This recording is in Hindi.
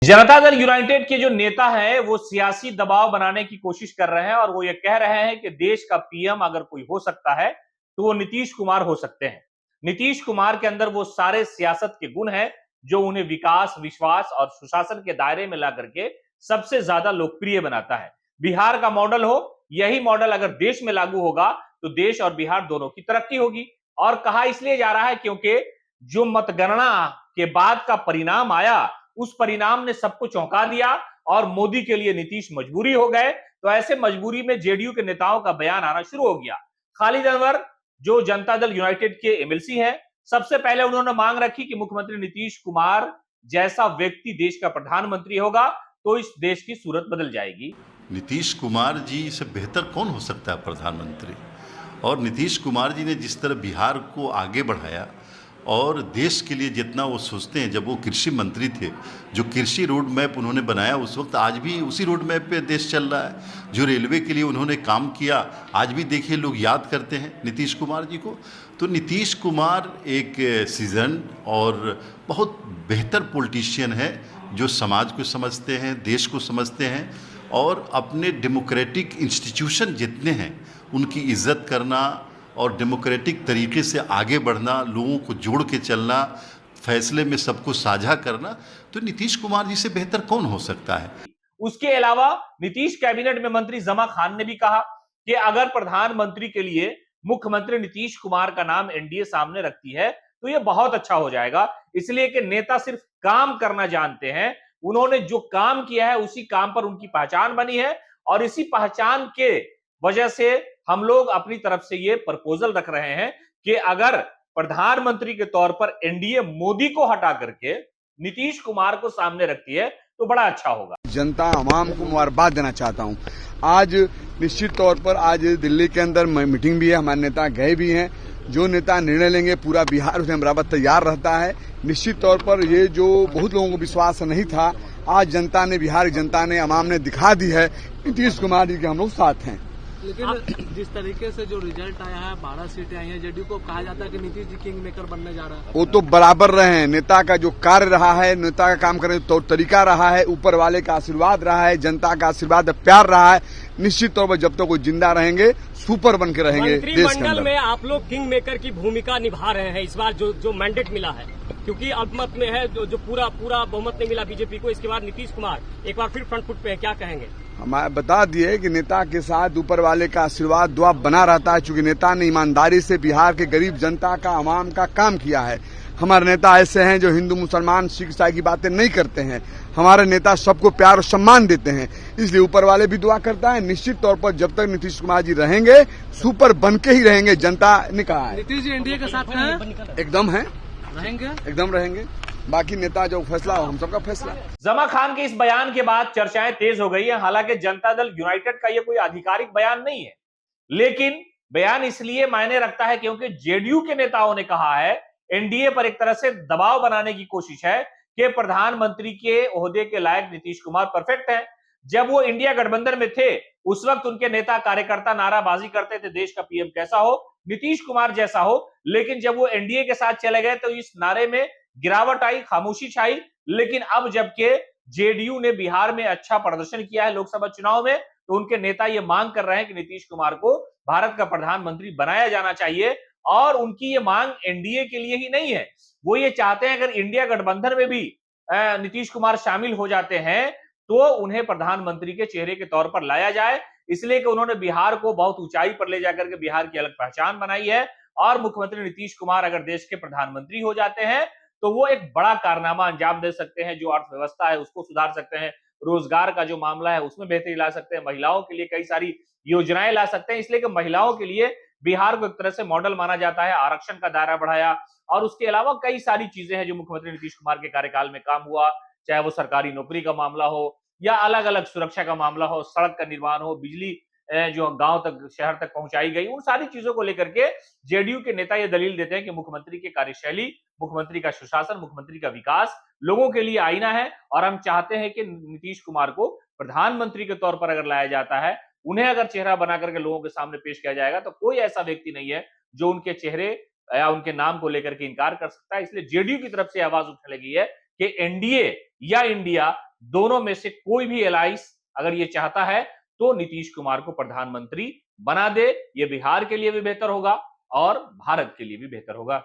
जनता दल यूनाइटेड के जो नेता हैं वो सियासी दबाव बनाने की कोशिश कर रहे हैं और वो ये कह रहे हैं कि देश का पीएम अगर कोई हो सकता है तो वो नीतीश कुमार हो सकते हैं। नीतीश कुमार के अंदर वो सारे सियासत के गुण हैं जो उन्हें विकास, विश्वास और सुशासन के दायरे में ला करके सबसे ज्यादा लोकप्रिय बनाता है। बिहार का मॉडल हो, यही मॉडल अगर देश में लागू होगा तो देश और बिहार दोनों की तरक्की होगी। और कहा इसलिए जा रहा है क्योंकि जो मतगणना के बाद का परिणाम आया उस परिणाम ने सबको चौंका दिया और मोदी के लिए नीतीश मजबूरी हो गए। तो ऐसे मजबूरी में जेडीयू के नेताओं का बयान आना शुरू हो गया। खालिद अनवर जो जनता दल यूनाइटेड के एमएलसी हैं, सबसे पहले उन्होंने मांग रखी कि मुख्यमंत्री नीतीश कुमार जैसा व्यक्ति देश का प्रधानमंत्री होगा तो इस देश की सूरत बदल जाएगी। नीतीश कुमार जी से बेहतर कौन हो सकता है प्रधानमंत्री। और नीतीश कुमार जी ने जिस तरह बिहार को आगे बढ़ाया और देश के लिए जितना वो सोचते हैं, जब वो कृषि मंत्री थे, जो कृषि रोड मैप उन्होंने बनाया उस वक्त, आज भी उसी रोड मैप पे देश चल रहा है। जो रेलवे के लिए उन्होंने काम किया, आज भी देखिए लोग याद करते हैं नीतीश कुमार जी को। तो नीतीश कुमार एक सीजन और बहुत बेहतर पॉलिटिशियन है जो समाज को समझते हैं, देश को समझते हैं और अपने डेमोक्रेटिक इंस्टीट्यूशन जितने हैं उनकी इज्जत करना और डेमोक्रेटिक तरीके से आगे बढ़ना, लोगों को जोड़ के चलना, फैसले में सबको साझा करना, तो नीतीश कुमार जी से बेहतर कौन हो सकता है। उसके अलावा नीतीश कैबिनेट में मंत्री जमा खान ने भी कहा कि अगर प्रधानमंत्री के लिए मुख्यमंत्री नीतीश कुमार का नाम एनडीए सामने रखती है तो यह बहुत अच्छा हो जाएगा, इसलिए कि नेता सिर्फ काम करना जानते हैं। उन्होंने जो काम किया है उसी काम पर उनकी पहचान बनी है और इसी पहचान के वजह से हम लोग अपनी तरफ से ये प्रपोजल रख रहे हैं कि अगर प्रधानमंत्री के तौर पर एनडीए मोदी को हटा करके नीतीश कुमार को सामने रखती है तो बड़ा अच्छा होगा। जनता आवाम को मुबारकबाद देना चाहता हूं। आज निश्चित तौर पर आज दिल्ली के अंदर मीटिंग भी है, हमारे नेता गए भी हैं। जो नेता निर्णय लेंगे पूरा बिहार उसमें बराबर तैयार रहता है। निश्चित तौर पर ये जो बहुत लोगों को विश्वास नहीं था, आज जनता ने, बिहार की जनता ने, आवाम ने दिखा दी है नीतीश कुमार जी के हम लोग साथ हैं। लेकिन जिस तरीके से जो रिजल्ट आया है, 12 सीटें आई हैं, जेडीयू को कहा जाता है कि नीतीश जी किंग मेकर बनने जा रहा है। वो तो बराबर रहे हैं। नेता का जो कार्य रहा है, नेता का काम करने का तौर तरीका रहा है, ऊपर वाले का आशीर्वाद रहा है, जनता का आशीर्वाद प्यार रहा है। निश्चित तौर पर जब तक वो जिंदा रहेंगे सुपर बन के रहेंगे देश के मंत्रिमंडल अंदर। में आप लोग किंग मेकर की भूमिका निभा रहे हैं इस बार जो मैंडेट मिला है, क्योंकि अल्पमत में है, जो पूरा बहुमत नहीं मिला बीजेपी को। इसके बाद नीतीश कुमार एक बार फिर फ्रंट फुट पे है, क्या कहेंगे। हम बता दिए कि नेता के साथ ऊपर वाले का आशीर्वाद दुआ बना रहता है, क्योंकि नेता ने ईमानदारी से बिहार के गरीब जनता का, आवाम का काम किया है। हमारे नेता ऐसे हैं जो हिंदू, मुसलमान, सिख, ईसाई की बातें नहीं करते हैं। हमारे नेता सबको प्यार और सम्मान देते हैं, इसलिए ऊपर वाले भी दुआ करता है। निश्चित तौर पर जब तक नीतीश कुमार जी रहेंगे सुपर बन के ही रहेंगे, जनता ने कहा है। नीतीश जी एनडीए के साथ हैं? एकदम है, रहेंगे, एकदम रहेंगे। बाकी नेता जो फैसला हो, हम सबका फैसला। जमा खान के इस बयान के बाद चर्चाएं तेज हो गई हैं। हालांकि जनता दल यूनाइटेड का यह कोई आधिकारिक बयान नहीं है, लेकिन बयान इसलिए मायने रखता है क्योंकि जेडीयू के नेताओं ने कहा है एनडीए पर एक तरह से दबाव बनाने की कोशिश है कि प्रधानमंत्री के ओहदे के लायक नीतीश कुमार परफेक्ट है। जब वो इंडिया गठबंधन में थे उस वक्त उनके नेता कार्यकर्ता नाराबाजी करते थे, देश का पीएम कैसा हो, नीतीश कुमार जैसा हो। लेकिन जब वो एनडीए के साथ चले गए तो इस नारे में गिरावट आई, खामोशी छाई। लेकिन अब जबकि जेडीयू ने बिहार में अच्छा प्रदर्शन किया है लोकसभा चुनाव में, तो उनके नेता ये मांग कर रहे हैं कि नीतीश कुमार को भारत का प्रधानमंत्री बनाया जाना चाहिए। और उनकी ये मांग एनडीए के लिए ही नहीं है, वो ये चाहते हैं अगर इंडिया गठबंधन में भी नीतीश कुमार शामिल हो जाते हैं तो उन्हें प्रधानमंत्री के चेहरे के तौर पर लाया जाए। इसलिए कि उन्होंने बिहार को बहुत ऊंचाई पर ले जाकर के बिहार की अलग पहचान बनाई है और मुख्यमंत्री नीतीश कुमार अगर देश के प्रधानमंत्री हो जाते हैं तो वो एक बड़ा कारनामा अंजाम दे सकते हैं। जो अर्थव्यवस्था है उसको सुधार सकते हैं, रोजगार का जो मामला है उसमें बेहतरी ला सकते हैं, महिलाओं के लिए कई सारी योजनाएं ला सकते हैं। इसलिए कि महिलाओं के लिए बिहार को एक तरह से मॉडल माना जाता है। आरक्षण का दायरा बढ़ाया और उसके अलावा कई सारी चीजें हैं जो मुख्यमंत्री नीतीश कुमार के कार्यकाल में काम हुआ, चाहे वो सरकारी नौकरी का मामला हो या अलग अलग सुरक्षा का मामला हो, सड़क का निर्माण हो, बिजली जो गांव तक, शहर तक पहुंचाई गई, उन सारी चीजों को लेकर के जेडीयू के नेता ये दलील देते हैं कि मुख्यमंत्री की कार्यशैली, मुख्यमंत्री का सुशासन, मुख्यमंत्री का विकास लोगों के लिए आईना है। और हम चाहते हैं कि नीतीश कुमार को प्रधानमंत्री के तौर पर अगर लाया जाता है, उन्हें अगर चेहरा बना करके लोगों के सामने पेश किया जाएगा तो कोई ऐसा व्यक्ति नहीं है जो उनके चेहरे या उनके नाम को लेकर के इनकार कर सकता है। इसलिए जेडीयू की तरफ से आवाज उठने लगी है कि एनडीए या इंडिया दोनों में से कोई भी एलाइस अगर ये चाहता है तो नीतीश कुमार को प्रधानमंत्री बना दे। ये बिहार के लिए भी बेहतर होगा और भारत के लिए भी बेहतर होगा।